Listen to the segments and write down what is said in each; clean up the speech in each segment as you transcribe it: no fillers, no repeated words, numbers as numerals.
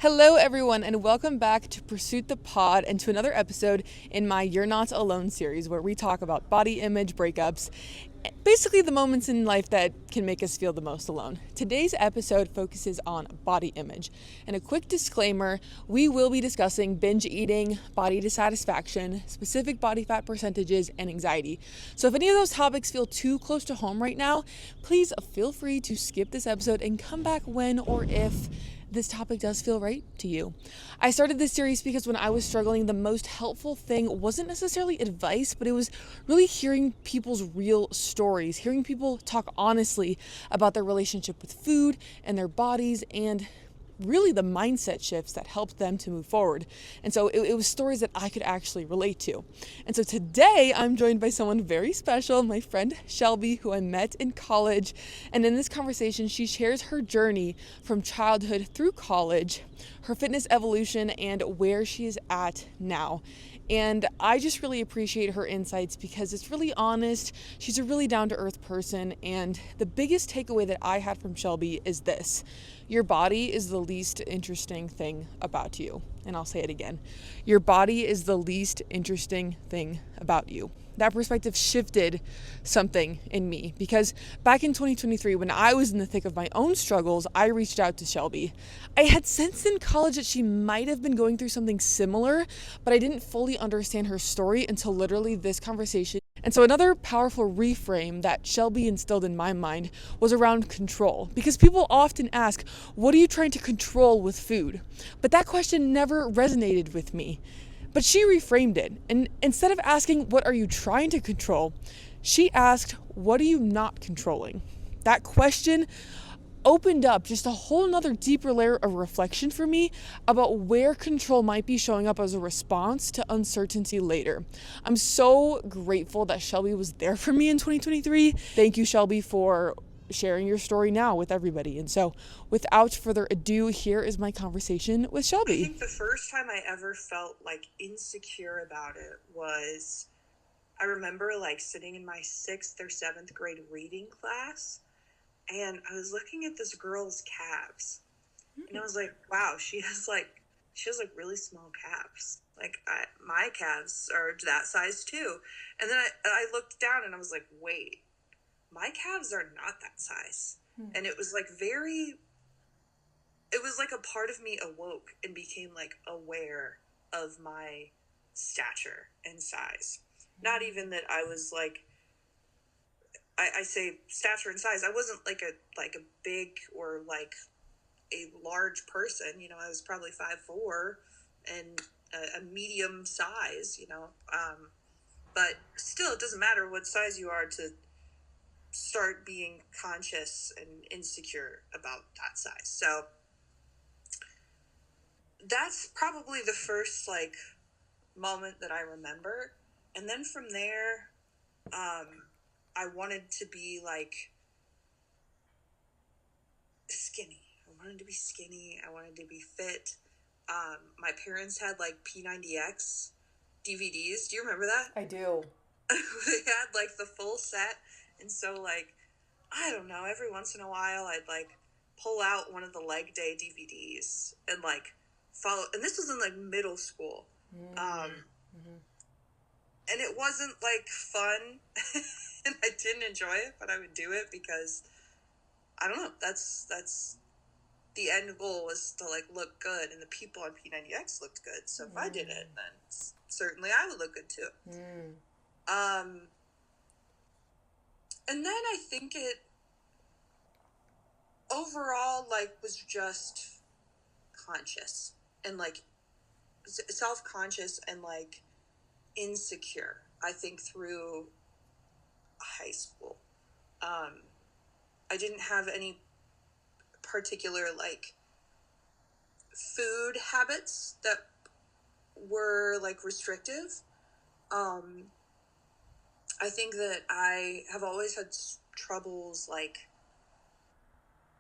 Hello, everyone, and welcome back to Pursuit the Pod and to another episode in my You're Not Alone series where we talk about body image breakups, basically the moments in life that can make us feel the most alone. Today's episode focuses on body image. And a quick disclaimer, we will be discussing binge eating, body dissatisfaction, specific body fat percentages, and anxiety. So if any of those topics feel too close to home right now, please feel free to skip this episode and come back when or if this topic does feel right to you. I started this series because when I was struggling, the most helpful thing wasn't necessarily advice, but it was really hearing people's real stories, hearing people talk honestly about their relationship with food and their bodies and really the mindset shifts that helped them to move forward. And so it was stories that I could actually relate to. And so today I'm joined by someone very special, my friend Shelby, who I met in college. And in this conversation, she shares her journey from childhood through college, her fitness evolution, and where she is at now. And I just really appreciate her insights because it's really honest. She's a really down-to-earth person. And the biggest takeaway that I had from Shelby is this: your body is the least interesting thing about you. And I'll say it again. Your body is the least interesting thing about you. That perspective shifted something in me because back in 2023, when I was in the thick of my own struggles, I reached out to Shelby. I had sensed in college that she might have been going through something similar, but I didn't fully understand her story until literally this conversation. And so another powerful reframe that Shelby instilled in my mind was around control. Because people often ask, what are you trying to control with food? But that question never resonated with me. But she reframed it. And instead of asking, what are you trying to control? She asked, what are you not controlling? That question opened up just a whole nother deeper layer of reflection for me about where control might be showing up as a response to uncertainty later. I'm so grateful that Shelby was there for me in 2023. Thank you, Shelby, for sharing your story now with everybody. And so without further ado, here is my conversation with Shelby. I think the first time I ever felt like insecure about it was, I remember like sitting in my 6th or 7th grade reading class, and I was looking at this girl's calves, and I was like, wow, she has like really small calves. Like my calves are that size too. And then I looked down and I was like, wait, my calves are not that size. And it was like it was like a part of me awoke and became like aware of my stature and size. Not even that I was like, I say stature and size. I wasn't like a big or like a large person. You know, I was probably 5'4" and a medium size. But still, it doesn't matter what size you are to start being conscious and insecure about that size. So that's probably the first like moment that I remember. And then from there, I wanted to be like skinny. I wanted to be skinny. I wanted to be fit. My parents had like P90X DVDs. Do you remember that? I do. They had like the full set. And so like, I don't know, every once in a while I'd like pull out one of the leg day DVDs and like follow. And this was in like middle school. And it wasn't like fun and I didn't enjoy it, but I would do it because I don't know, that's the end goal was to like look good, and the people on P90X looked good. So if I did it, then certainly I would look good too. And then I think it overall like was just conscious and like self-conscious and like insecure, I think, through high school. I didn't have any particular like food habits that were like restrictive. I think that I have always had troubles like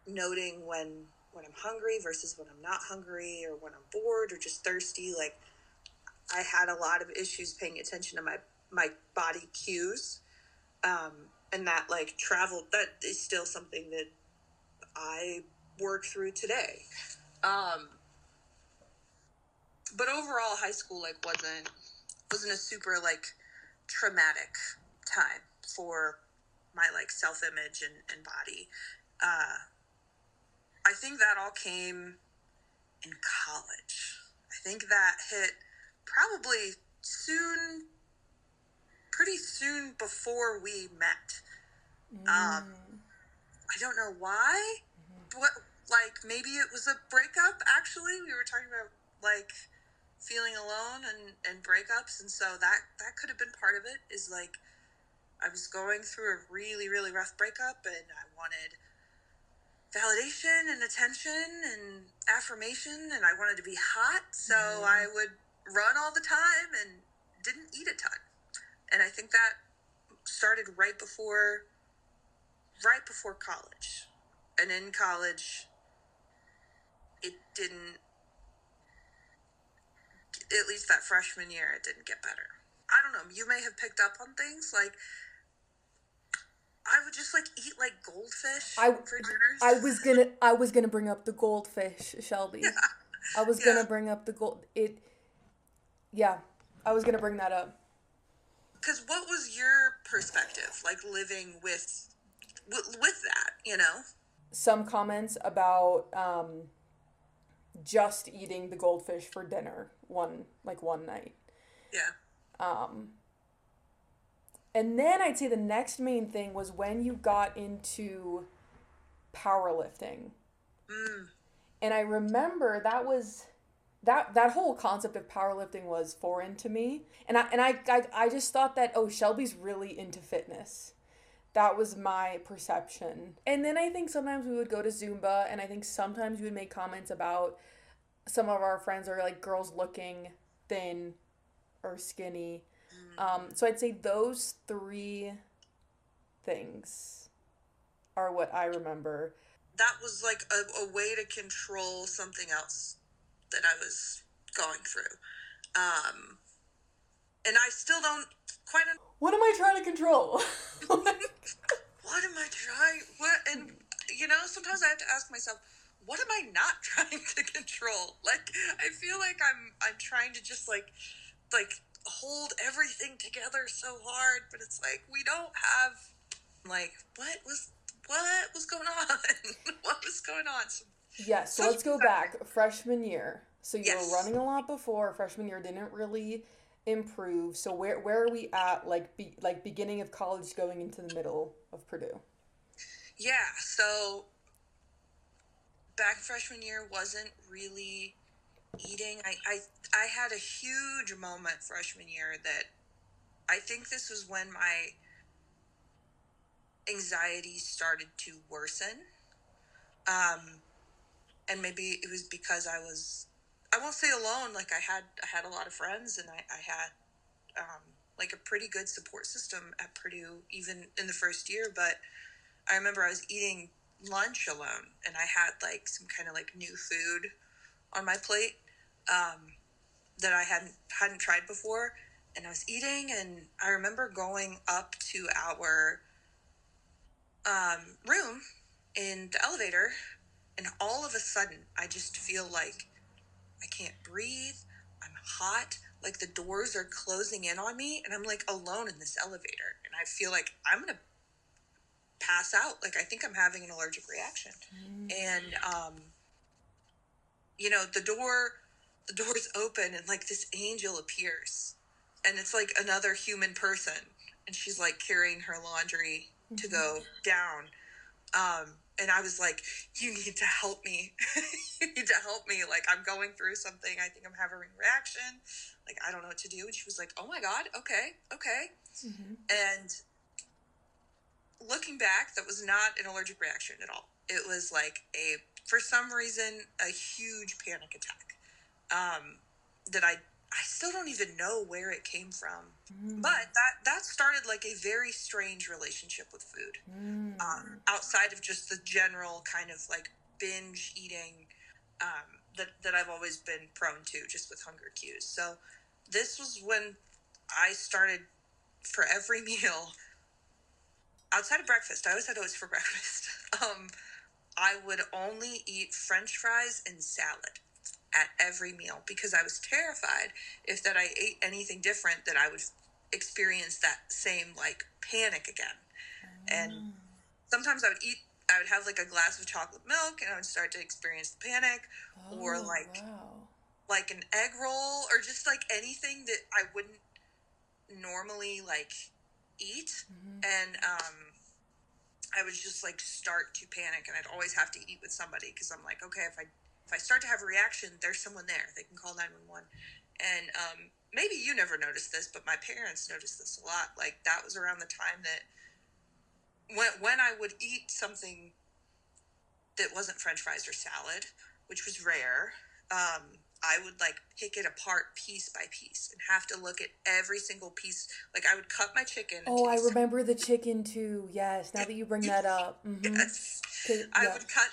noting when I'm hungry versus when I'm not hungry, or when I'm bored or just thirsty. Like I had a lot of issues paying attention to my body cues. And that like that is still something that I work through today. But overall, high school like wasn't a super like traumatic time for my like self-image and body. I think that all came in college. I think that hit probably pretty soon before we met. I don't know why. What, like, maybe it was a breakup, actually. We were talking about, like, feeling alone and breakups, and so that could have been part of it, is, like, I was going through a really, really rough breakup, and I wanted validation and attention and affirmation, and I wanted to be hot, so I would run all the time and didn't eat a ton. And I think that started right before college. And in college, it didn't, at least that freshman year, it didn't get better. I don't know, you may have picked up on things, like, I would just, like, eat, like, goldfish for dinners. I was gonna bring up the goldfish, Shelby. Yeah. I was gonna bring up the I was gonna bring that up. Because what was your perspective, like, living with that, you know? Some comments about just eating the goldfish for dinner one night. Yeah. And then I'd say the next main thing was when you got into powerlifting. And I remember that whole concept of powerlifting was foreign to me. And I just thought that, oh, Shelby's really into fitness. That was my perception. And then I think sometimes we would go to Zumba, and I think sometimes we would make comments about some of our friends are like girls looking thin or skinny. So I'd say those three things are what I remember. That was like a way to control something else that I was going through. And I still don't quite understand. What am I trying to control? What am I trying? And, you know, sometimes I have to ask myself, what am I not trying to control? Like, I feel like I'm trying to just, like hold everything together so hard, but it's like, we don't have, like, what was going on? What was going on? Yes, so let's go back. Freshman year. So you Yes. were running a lot before. Freshman year didn't really improve. So where are we at, like beginning of college going into the middle of Purdue? Yeah, so back freshman year wasn't really eating. I had a huge moment freshman year that I think this was when my anxiety started to worsen. And maybe it was because I won't say alone, like I had a lot of friends, and I had like a pretty good support system at Purdue, even in the first year. But I remember I was eating lunch alone, and I had like some kind of like new food on my plate that I hadn't tried before, and I was eating, and I remember going up to our room in the elevator, and all of a sudden I just feel like I can't breathe. I'm hot. Like the doors are closing in on me, and I'm like alone in this elevator, and I feel like I'm gonna pass out. Like I think I'm having an allergic reaction. And you know, the door's open, and like this angel appears, and it's like another human person, and she's like carrying her laundry to go down. And I was like, you need to help me. You need to help me. Like, I'm going through something. I think I'm having a reaction. Like, I don't know what to do. And she was like, oh my God, okay. And looking back, that was not an allergic reaction at all. It was like for some reason, a huge panic attack that I still don't even know where it came from. But that started like a very strange relationship with food. Outside of just the general kind of like binge eating that I've always been prone to, just with hunger cues. So this was when I started, for every meal, outside of breakfast, I always had oats for breakfast. I would only eat French fries and salad. at every meal because I was terrified if that I ate anything different that I would experience that same like panic again. And sometimes I would have like a glass of chocolate milk and I would start to experience the panic, or like an egg roll, or just like anything that I wouldn't normally like eat. And I would just like start to panic, and I'd always have to eat with somebody because I'm like, okay, if I start to have a reaction, there's someone there. They can call 911. And maybe you never noticed this, but my parents noticed this a lot. Like that was around the time that when I would eat something that wasn't French fries or salad, which was rare, I would like pick it apart piece by piece and have to look at every single piece. Like I would cut my chicken. Oh, I remember the chicken too. Yes, now that you bring that up. Yes. I would cut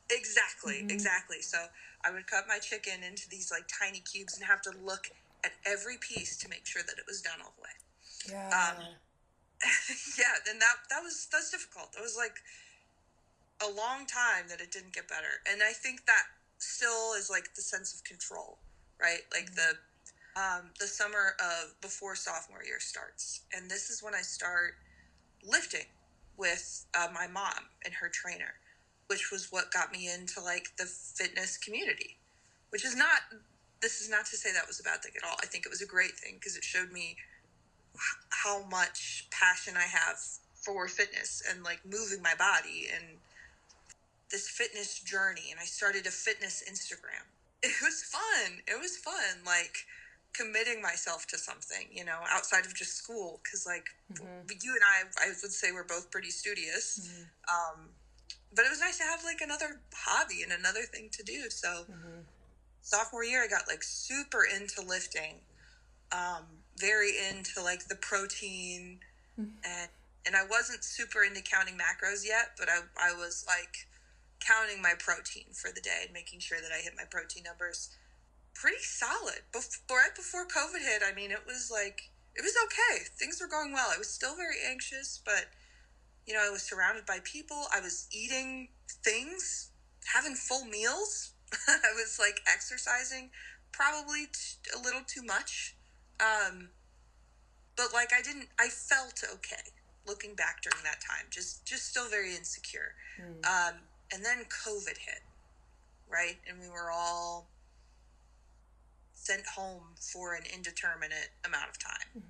exactly. So I would cut my chicken into these like tiny cubes and have to look at every piece to make sure that it was done all the way. Yeah. Yeah, then that's difficult. It was like a long time that it didn't get better. And I think that still is like the sense of control, right? Like the summer of before sophomore year starts. And this is when I start lifting with my mom and her trainer, which was what got me into like the fitness community, which is not, this is not to say that was a bad thing at all. I think it was a great thing because it showed me how much passion I have for fitness and like moving my body and this fitness journey. And I started a fitness Instagram. It was fun. Like committing myself to something, you know, outside of just school. Cause like you and I would say we're both pretty studious. But it was nice to have like another hobby and another thing to do. So sophomore year, I got like super into lifting, very into like the protein, and I wasn't super into counting macros yet, but I was like counting my protein for the day and making sure that I hit my protein numbers pretty solid. Right before COVID hit, I mean, it was okay. Things were going well. I was still very anxious, but you know, I was surrounded by people. I was eating things, having full meals. I was like exercising, probably a little too much. But like I felt okay looking back during that time, just still very insecure. And then COVID hit, right? And we were all sent home for an indeterminate amount of time.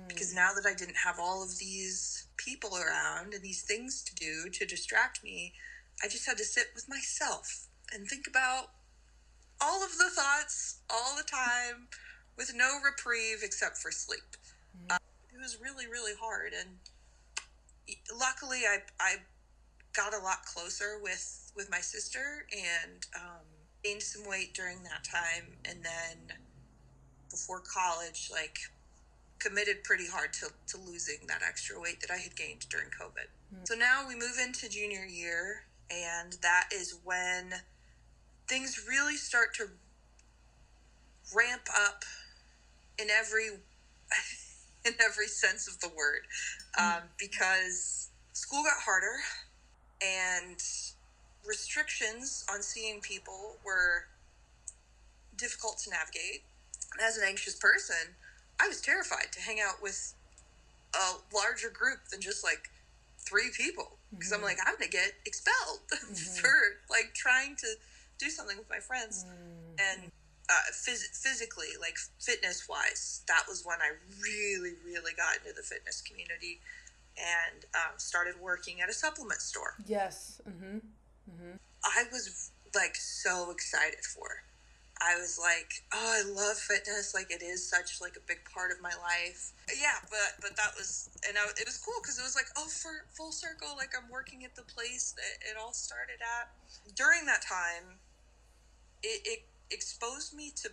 Because now that I didn't have all of these people around and these things to do to distract me, I just had to sit with myself and think about all of the thoughts all the time with no reprieve except for sleep. It was really, really hard. And luckily I got a lot closer with my sister and gained some weight during that time. And then before college, like committed pretty hard to losing that extra weight that I had gained during COVID. So now we move into junior year, and that is when things really start to ramp up in every in every sense of the word, because school got harder and restrictions on seeing people were difficult to navigate. And as an anxious person, I was terrified to hang out with a larger group than just like 3 people, because I'm like, I'm gonna get expelled for like trying to do something with my friends. And physically, like fitness wise, that was when I really, really got into the fitness community and started working at a supplement store. Yes. I was like so excited for it. I was like, oh, I love fitness. Like it is such like a big part of my life. Yeah, but that was, and it was cool because it was like, oh, for full circle, like I'm working at the place that it all started at. During that time, it exposed me to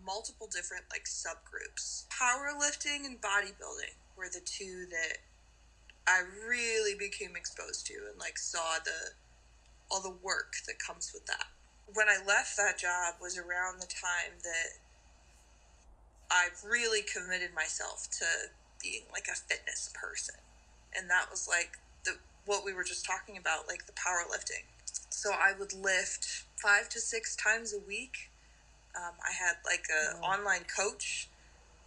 multiple different like subgroups. Powerlifting and bodybuilding were the two that I really became exposed to and like saw all the work that comes with that. When I left that job was around the time that I really committed myself to being like a fitness person. And that was like what we were just talking about, like the powerlifting. So I would lift 5 to 6 times a week I had like a online coach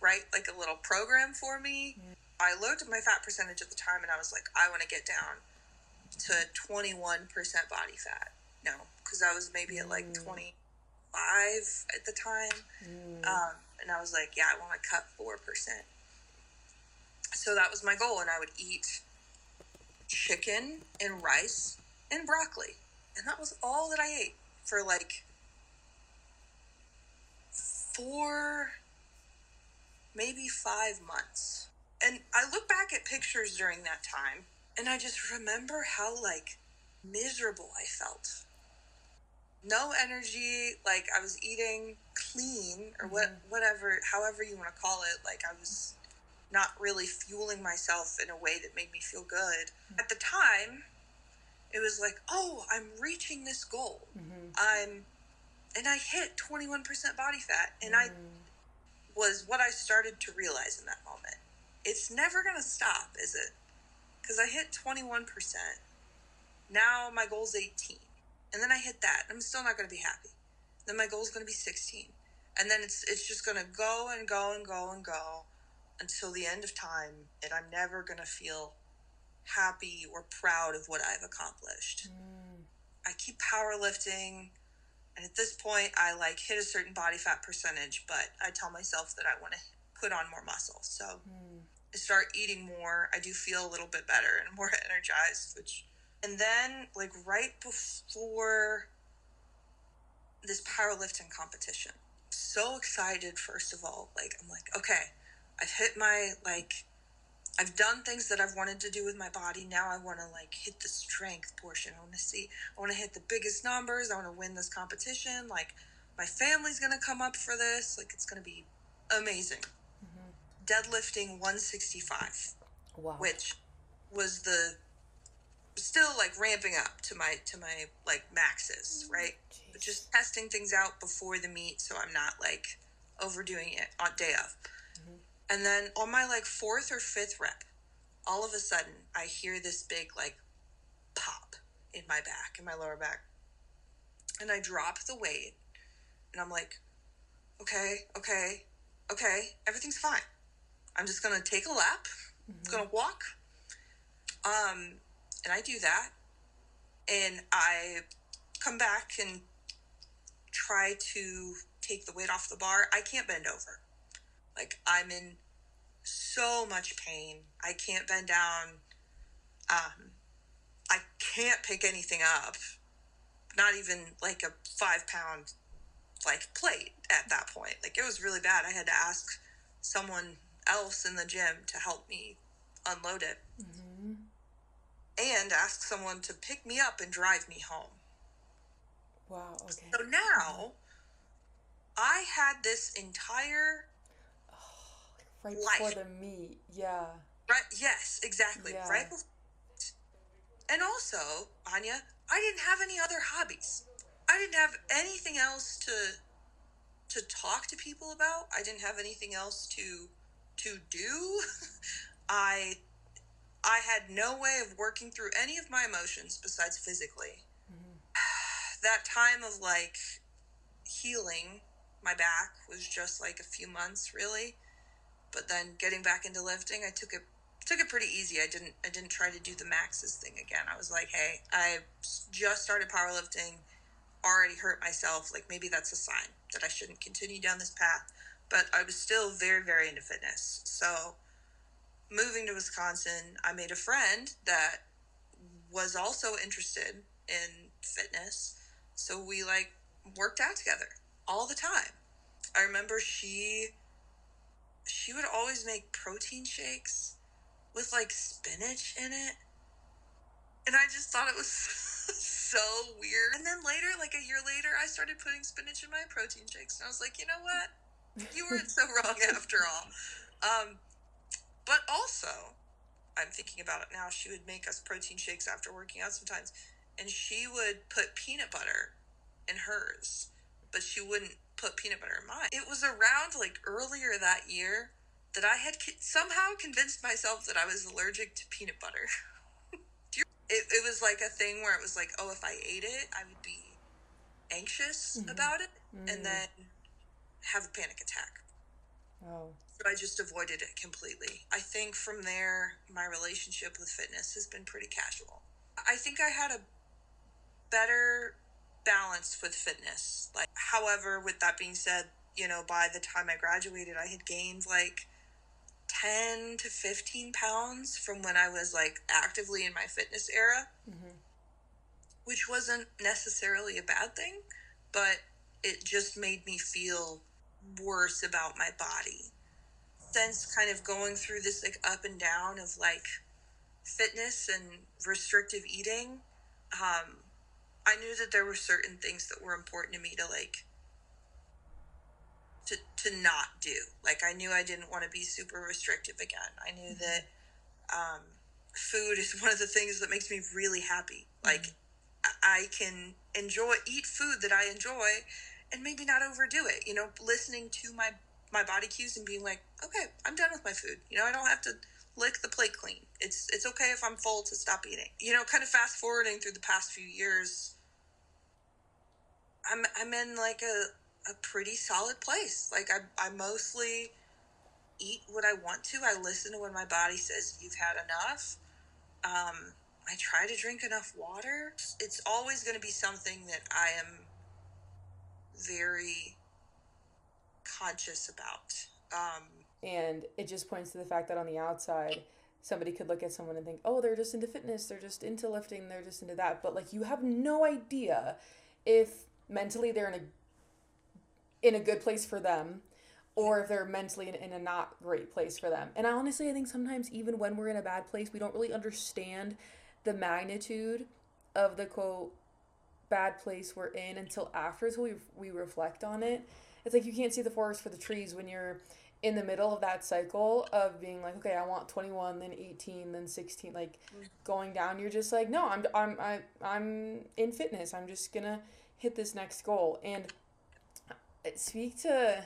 write like a little program for me. I looked at my fat percentage at the time and I was like, I want to get down to 21% body fat. No, because I was maybe at like 25 at the time. And I was like, yeah, I want to cut 4%. So that was my goal. And I would eat chicken and rice and broccoli. And that was all that I ate for like 4, maybe 5 months. And I look back at pictures during that time and I just remember how like miserable I felt. No energy, like I was eating clean or whatever, however you want to call it. Like I was not really fueling myself in a way that made me feel good. At the time, it was like, oh, I'm reaching this goal. And I hit 21% body fat. And I was what I started to realize in that moment. It's never going to stop, is it? Because I hit 21%. Now my goal's 18. And then I hit that. I'm still not going to be happy. Then my goal's going to be 16. And then it's just going to go and go and go and go until the end of time. And I'm never going to feel happy or proud of what I've accomplished. I keep powerlifting. And at this point, I like hit a certain body fat percentage, but I tell myself that I want to put on more muscle. So I start eating more. I do feel a little bit better and more energized, and then like right before this powerlifting competition, so excited. First of all, like I'm like, okay, I've hit my I've done things that I've wanted to do with my body. Now I want to like hit the strength portion. I want to hit the biggest numbers. I want to win this competition. Like my family's going to come up for this. Like it's going to be amazing. Deadlifting 165, which was still like ramping up to my like maxes, right? But just testing things out before the meet so I'm not like overdoing it on day of. And then on my like 4th or 5th rep, all of a sudden I hear this big like pop in my back, in my lower back. And I drop the weight and I'm like, okay, everything's fine. I'm just going to take a lap. I'm going to walk. And I do that. And I come back and try to take the weight off the bar. I can't bend over. Like I'm in so much pain. I can't bend down. I can't pick anything up. Not even like a 5-pound like plate at that point. Like it was really bad. I had to ask someone else in the gym to help me unload it. And ask someone to pick me up and drive me home. Wow, okay. So now I had this entire right life. Before the meet, yeah. Right, yes, exactly. Yeah. Right before. And also, Anya, I didn't have any other hobbies. I didn't have anything else to talk to people about. I didn't have anything else to do. I had no way of working through any of my emotions besides physically. That time of like healing my back was just like a few months really. But then getting back into lifting, I took it pretty easy. I didn't try to do the maxes thing again. I was like, hey, I just started powerlifting, already hurt myself. Like maybe that's a sign that I shouldn't continue down this path. But I was still very, very into fitness. So moving to Wisconsin, I made a friend that was also interested in fitness. So we like worked out together all the time. I remember she would always make protein shakes with like spinach in it. And I just thought it was so weird. And then later, like a year later, I started putting spinach in my protein shakes. And I was like, you know what? You weren't so wrong after all. But also, I'm thinking about it now, she would make us protein shakes after working out sometimes. And she would put peanut butter in hers, but she wouldn't put peanut butter in mine. It was around like earlier that year that I had somehow convinced myself that I was allergic to peanut butter. It was like a thing where it was like, oh, if I ate it, I would be anxious about it. And then have a panic attack. Oh. So I just avoided it completely. I think from there, my relationship with fitness has been pretty casual. I think I had a better balance with fitness. Like, however, with that being said, by the time I graduated, I had gained like 10 to 15 pounds from when I was like actively in my fitness era, which wasn't necessarily a bad thing, but it just made me feel worse about my body. Since kind of going through this like up and down of like fitness and restrictive eating, I knew that there were certain things that were important to me to like to not do. Like I knew I didn't want to be super restrictive again. I knew that food is one of the things that makes me really happy. Like I can eat food that I enjoy and maybe not overdo it, listening to my body cues and being like, okay, I'm done with my food. I don't have to lick the plate clean. It's okay if I'm full to stop eating. Kind of fast forwarding through the past few years, I'm in like a pretty solid place. Like I mostly eat what I want to. I listen to when my body says you've had enough. I try to drink enough water. It's always going to be something that I am very conscious about. And it just points to the fact that on the outside, somebody could look at someone and think, oh, they're just into fitness, they're just into lifting, they're just into that. But like you have no idea if mentally they're in a good place for them or if they're mentally in a not great place for them. And I think sometimes even when we're in a bad place, we don't really understand the magnitude of the quote bad place we're in until after, so we reflect on it. It's like you can't see the forest for the trees when you're in the middle of that cycle of being like, okay, I want 21, then 18, then 16, like going down. You're just like, no, I'm in fitness. I'm just gonna hit this next goal. And speak to,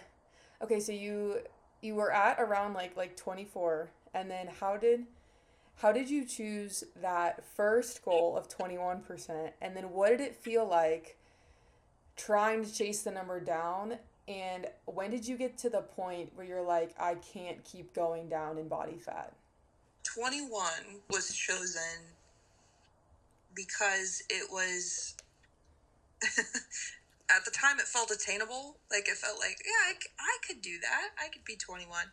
okay, so you were at around like 24, and then how did you choose that first goal of 21%, and then what did it feel like trying to chase the number down, and when did you get to the point where you're like, I can't keep going down in body fat? 21 was chosen because it was at the time it felt attainable. Like it felt like, yeah, I could do that. I could be 21.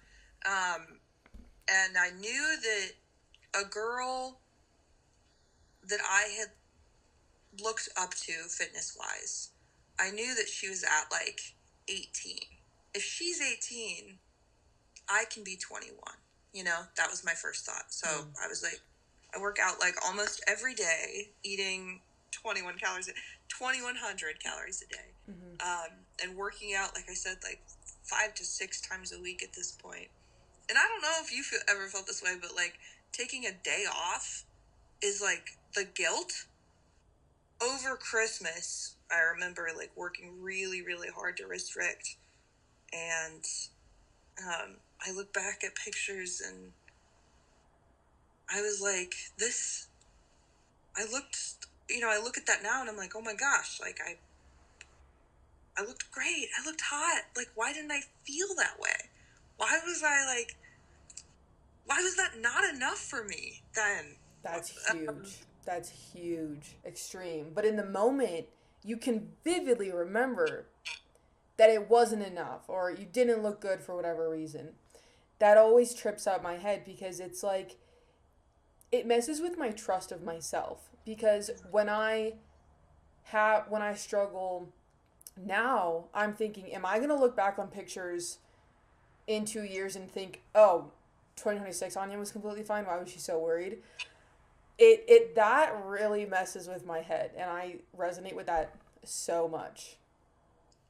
And I knew that a girl that I had looked up to fitness wise, I knew that she was at like 18. If she's 18, I can be 21. That was my first thought. So I was like, I work out like almost every day, eating 2,100 calories a day. And working out, like I said, like 5 to 6 times a week at this point. And I don't know if you ever felt this way, but like taking a day off is like the guilt. Over Christmas, I remember like working really, really hard to restrict. And I look back at pictures and I was like, I look at that now and I'm like, oh my gosh, like I looked great. I looked hot. Like, why didn't I feel that way? Why was that not enough for me then? That's huge. That's huge. Extreme. But in the moment, you can vividly remember that it wasn't enough or you didn't look good for whatever reason. That always trips out my head because it's like it messes with my trust of myself, because when I struggle now, I'm thinking, am I going to look back on pictures in 2 years and think, "Oh, 2026 Anya was completely fine. Why was she so worried?" It that really messes with my head, and I resonate with that so much.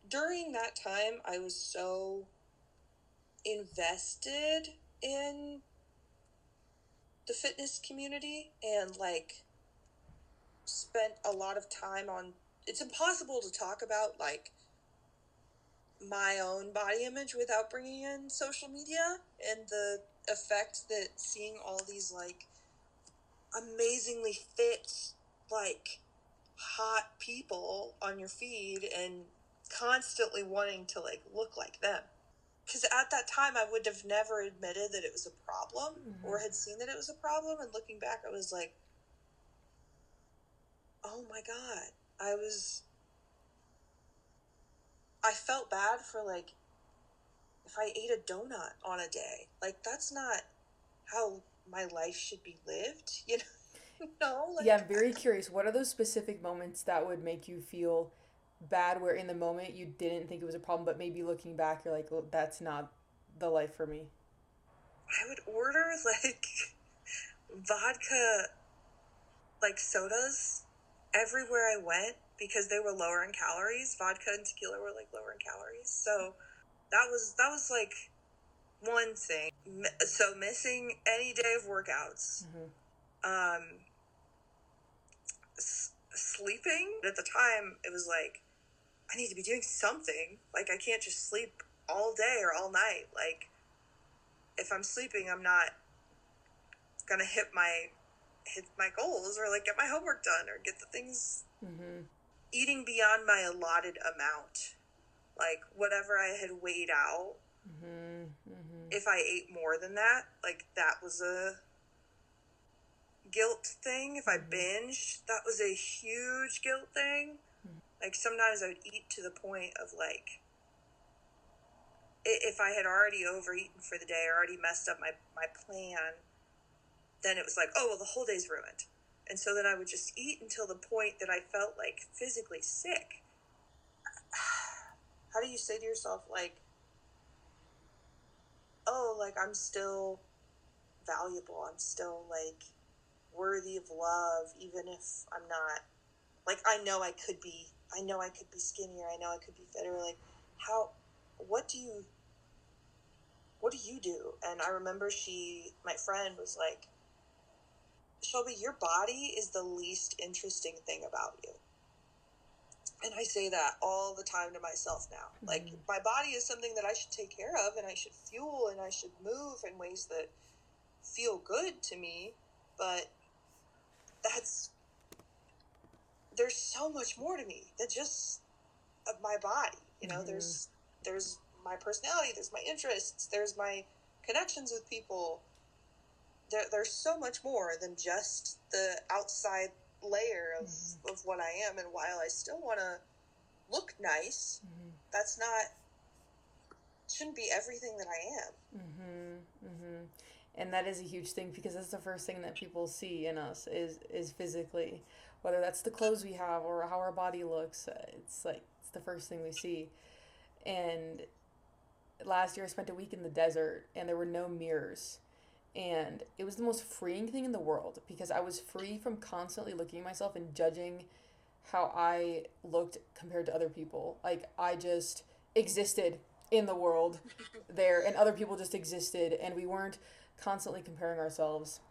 During that time, I was so invested in the fitness community and like spent a lot of time on. It's impossible to talk about like my own body image without bringing in social media and the effect that seeing all these like amazingly fit, like hot people on your feed and constantly wanting to like look like them. Because at that time, I would have never admitted that it was a problem or had seen that it was a problem. And looking back, I was like, oh my God. I felt bad for like, if I ate a donut on a day, like that's not how my life should be lived, you know? No, Yeah, like, I'm very curious. What are those specific moments that would make you feel bad where in the moment you didn't think it was a problem, but maybe looking back, you're like, well, that's not the life for me? I would order like vodka, like sodas everywhere I went because they were lower in calories. Vodka and tequila were like lower in calories. So that was like one thing. So missing any day of workouts. Um, sleeping at the time, it was like I need to be doing something. Like I can't just sleep all day or all night. Like if I'm sleeping, I'm not gonna hit my goals or like get my homework done or get the things. Eating beyond my allotted amount, like whatever I had weighed out. If I ate more than that, like that was a guilt thing. If I binged, that was a huge guilt thing. Like sometimes I would eat to the point of like, if I had already overeaten for the day or already messed up my plan, then it was like, oh, well, the whole day's ruined. And so then I would just eat until the point that I felt like physically sick. How do you say to yourself, like, oh, like I'm still valuable. I'm still like worthy of love, even if I'm not. Like I know I could be skinnier. I know I could be fitter. Like how, what do you, what do you do? And I remember my friend was like, Shelby, your body is the least interesting thing about you. And I say that all the time to myself now. Like, my body is something that I should take care of and I should fuel and I should move in ways that feel good to me. But there's so much more to me than just my body. You know, there's my personality, there's my interests, there's my connections with people. There's so much more than just the outside layer of what I am. And while I still want to look nice, that's not, shouldn't be everything that I am. And that is a huge thing because that's the first thing that people see in us is physically, whether that's the clothes we have or how our body looks. It's like it's the first thing we see. And last year I spent a week in the desert and there were no mirrors. And it was the most freeing thing in the world because I was free from constantly looking at myself and judging how I looked compared to other people. Like I just existed in the world there and other people just existed and we weren't constantly comparing ourselves.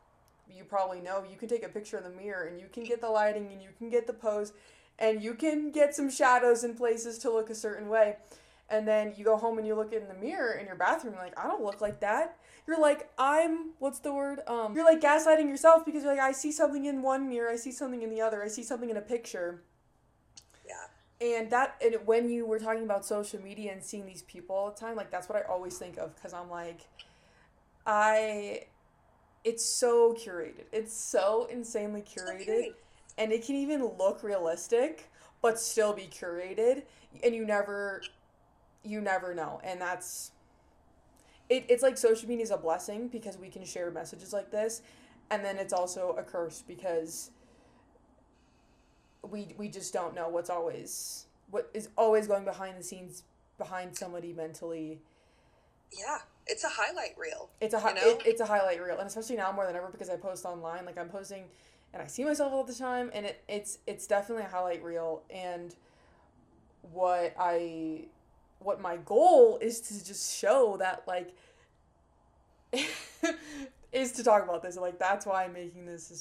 You probably know you can take a picture in the mirror and you can get the lighting and you can get the pose and you can get some shadows in places to look a certain way. And then you go home and you look in the mirror in your bathroom, you're like, I don't look like that. You're like, what's the word? You're like gaslighting yourself because you're like, I see something in one mirror, I see something in the other, I see something in a picture. Yeah. And when you were talking about social media and seeing these people all the time, like that's what I always think of because I'm like, it's so curated. It's so insanely curated. And it can even look realistic, but still be curated. And you never know. And it's like social media is a blessing because we can share messages like this. And then it's also a curse because we just don't know what is always going behind the scenes behind somebody mentally. Yeah, it's a highlight reel. It's a highlight reel, and especially now more than ever because I post online. Like I'm posting, and I see myself all the time, and it's definitely a highlight reel. And what my goal is to just show that like is to talk about this. Like that's why I'm making this